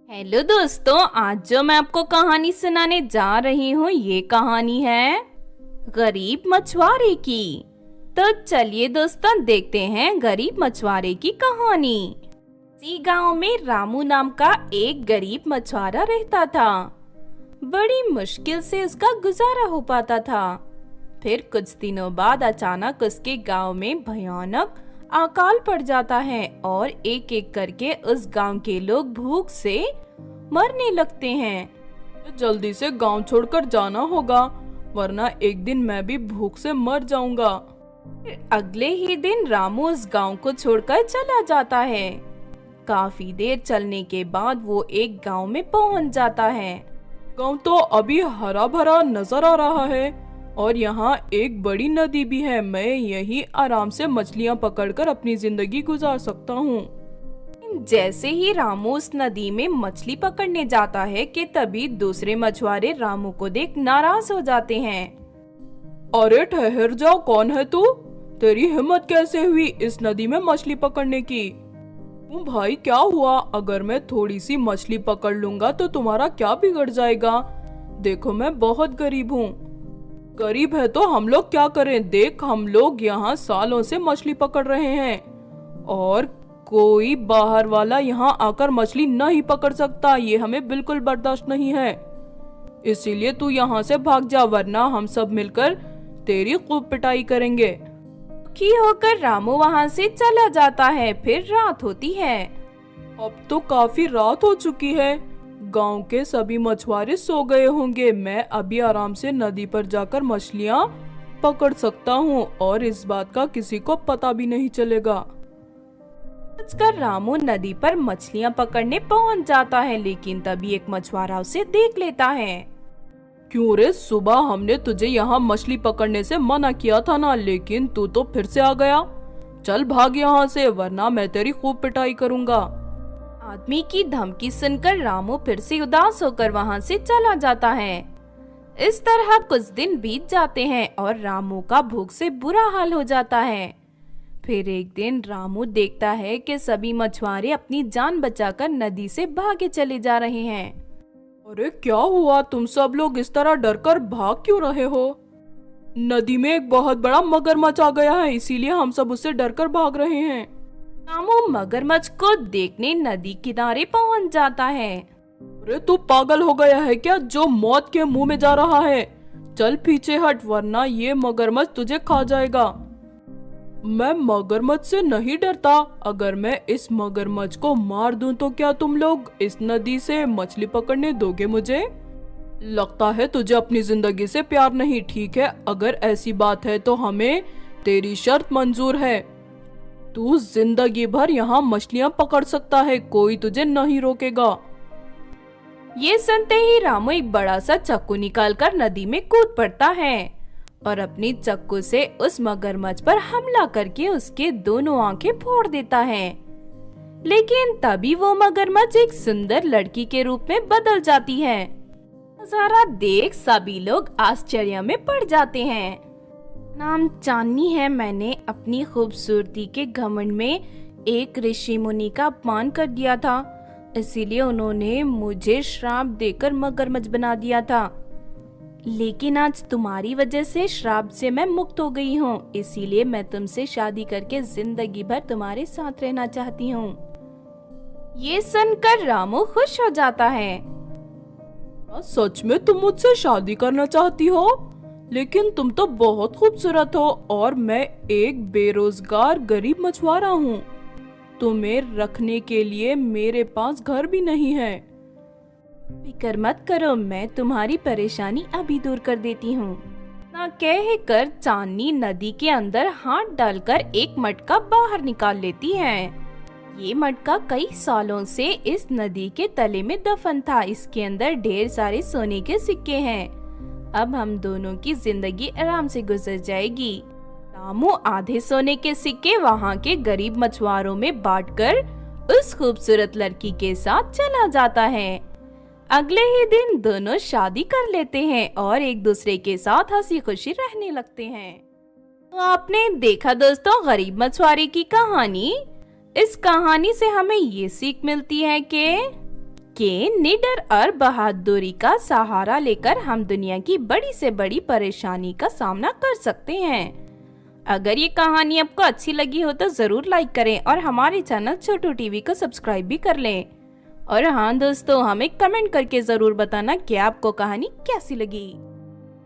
Hello दोस्तों, आज जो मैं आपको कहानी सुनाने जा रही हूँ ये कहानी है गरीब मछुआरे की। तो चलिए दोस्तों देखते हैं गरीब मछुआरे की कहानी। इसी गांव में रामू नाम का एक गरीब मछुआरा रहता था। बड़ी मुश्किल से उसका गुजारा हो पाता था। फिर कुछ दिनों बाद अचानक उसके गांव में भयानक अकाल पड़ जाता है और एक एक करके उस गांव के लोग भूख से मरने लगते हैं। जल्दी से गांव छोड़कर जाना होगा, वरना एक दिन मैं भी भूख से मर जाऊंगा। अगले ही दिन रामू उस गांव को छोड़कर चला जाता है। काफी देर चलने के बाद वो एक गांव में पहुंच जाता है। गांव तो अभी हरा भरा नजर आ रहा है और यहाँ एक बड़ी नदी भी है। मैं यही आराम से मछलियाँ पकड़कर अपनी जिंदगी गुजार सकता हूँ। जैसे ही रामू उस नदी में मछली पकड़ने जाता है कि तभी दूसरे मछुआरे रामू को देख नाराज हो जाते हैं। अरे ठहर जाओ, कौन है तू? तेरी हिम्मत कैसे हुई इस नदी में मछली पकड़ने की? भाई क्या हुआ? अगर मैं थोड़ी सी मछली पकड़ लूंगा तो तुम्हारा क्या बिगड़ जाएगा? देखो मैं बहुत गरीब हूँ। गरीब है तो हम लोग क्या करें? देख, हम लोग यहाँ सालों से मछली पकड़ रहे हैं और कोई बाहर वाला यहाँ आकर मछली नहीं पकड़ सकता। ये हमें बिल्कुल बर्दाश्त नहीं है। इसीलिए तू यहाँ से भाग जा, वरना हम सब मिलकर तेरी खूब पिटाई करेंगे। दुखी होकर रामू वहाँ से चला जाता है। फिर रात होती है। अब तो काफी रात हो चुकी है। गांव के सभी मछुआरे सो गए होंगे। मैं अभी आराम से नदी पर जाकर मछलियाँ पकड़ सकता हूँ और इस बात का किसी को पता भी नहीं चलेगा। कर रामू नदी पर मछलियाँ पकड़ने पहुँच जाता है, लेकिन तभी एक मछुआरा उसे देख लेता है। क्यों रे, सुबह हमने तुझे यहाँ मछली पकड़ने से मना किया था ना, लेकिन तू तो फिर से आ गया। चल भाग यहाँ से, वरना मैं तेरी खूब पिटाई करूँगा। आदमी की धमकी सुनकर रामू फिर से उदास होकर वहाँ से चला जाता है। इस तरह कुछ दिन बीत जाते हैं और रामू का भूख से बुरा हाल हो जाता है। फिर एक दिन रामू देखता है कि सभी मछुआरे अपनी जान बचाकर नदी से भागे चले जा रहे हैं। अरे क्या हुआ? तुम सब लोग इस तरह डरकर भाग क्यों रहे हो? नदी में एक बहुत बड़ा मगरमच्छ आ गया है, इसीलिए हम सब उससे डरकर भाग रहे हैं। रामू मगरमच्छ को देखने नदी किनारे पहुंच जाता है। अरे तू पागल हो गया है क्या, जो मौत के मुंह में जा रहा है? चल पीछे हट, वरना ये मगरमच्छ तुझे खा जाएगा। मैं मगरमच्छ से नहीं डरता। अगर मैं इस मगरमच्छ को मार दूं तो क्या तुम लोग इस नदी से मछली पकड़ने दोगे मुझे? लगता है तुझे अपनी जिंदगी से प्यार नहीं। ठीक है, अगर ऐसी बात है तो हमें तेरी शर्त मंजूर है। तू जिंदगी भर यहाँ मछलियाँ पकड़ सकता है, कोई तुझे नहीं रोकेगा। ये सुनते ही रामू एक बड़ा सा चाकू निकालकर नदी में कूद पड़ता है और अपनी चाकू से उस मगरमच्छ पर हमला करके उसके दोनों आंखें फोड़ देता है। लेकिन तभी वो मगरमच्छ एक सुंदर लड़की के रूप में बदल जाती है। नजारा देख सभी लोग आश्चर्य में पड़ जाते हैं। नाम चांदनी है। मैंने अपनी खूबसूरती के घमंड में एक ऋषि मुनि का अपमान कर दिया था, इसीलिए उन्होंने मुझे श्राप देकर मगरमच्छ बना दिया था। लेकिन आज तुम्हारी वजह से श्राप से मैं मुक्त हो गई हूँ, इसीलिए मैं तुमसे शादी करके जिंदगी भर तुम्हारे साथ रहना चाहती हूँ। ये सुनकर रामू खुश हो जाता है। सच में तुम मुझसे शादी करना चाहती हो? लेकिन तुम तो बहुत खूबसूरत हो और मैं एक बेरोजगार गरीब मछुआरा हूँ। तुम्हें रखने के लिए मेरे पास घर भी नहीं है। फिक्र मत करो, मैं तुम्हारी परेशानी अभी दूर कर देती हूँ। ना कहकर चांदनी नदी के अंदर हाथ डालकर एक मटका बाहर निकाल लेती है। ये मटका कई सालों से इस नदी के तले में दफन था। इसके अंदर ढेर सारे सोने के सिक्के हैं। अब हम दोनों की जिंदगी आराम से गुजर जाएगी। रामू आधे सोने के सिक्के वहाँ के गरीब मछुआरों में बांटकर उस खूबसूरत लड़की के साथ चला जाता है। अगले ही दिन दोनों शादी कर लेते हैं और एक दूसरे के साथ हंसी खुशी रहने लगते हैं। तो आपने देखा दोस्तों गरीब मछुआरे की कहानी। इस कहानी से हमें ये सीख मिलती है कि कि निडर और बहादुरी का सहारा लेकर हम दुनिया की बड़ी से बड़ी परेशानी का सामना कर सकते हैं। अगर ये कहानी आपको अच्छी लगी हो तो जरूर लाइक करें और हमारे चैनल छोटू टीवी को सब्सक्राइब भी कर लें। और हाँ दोस्तों, हमें कमेंट करके जरूर बताना कि आपको कहानी कैसी लगी।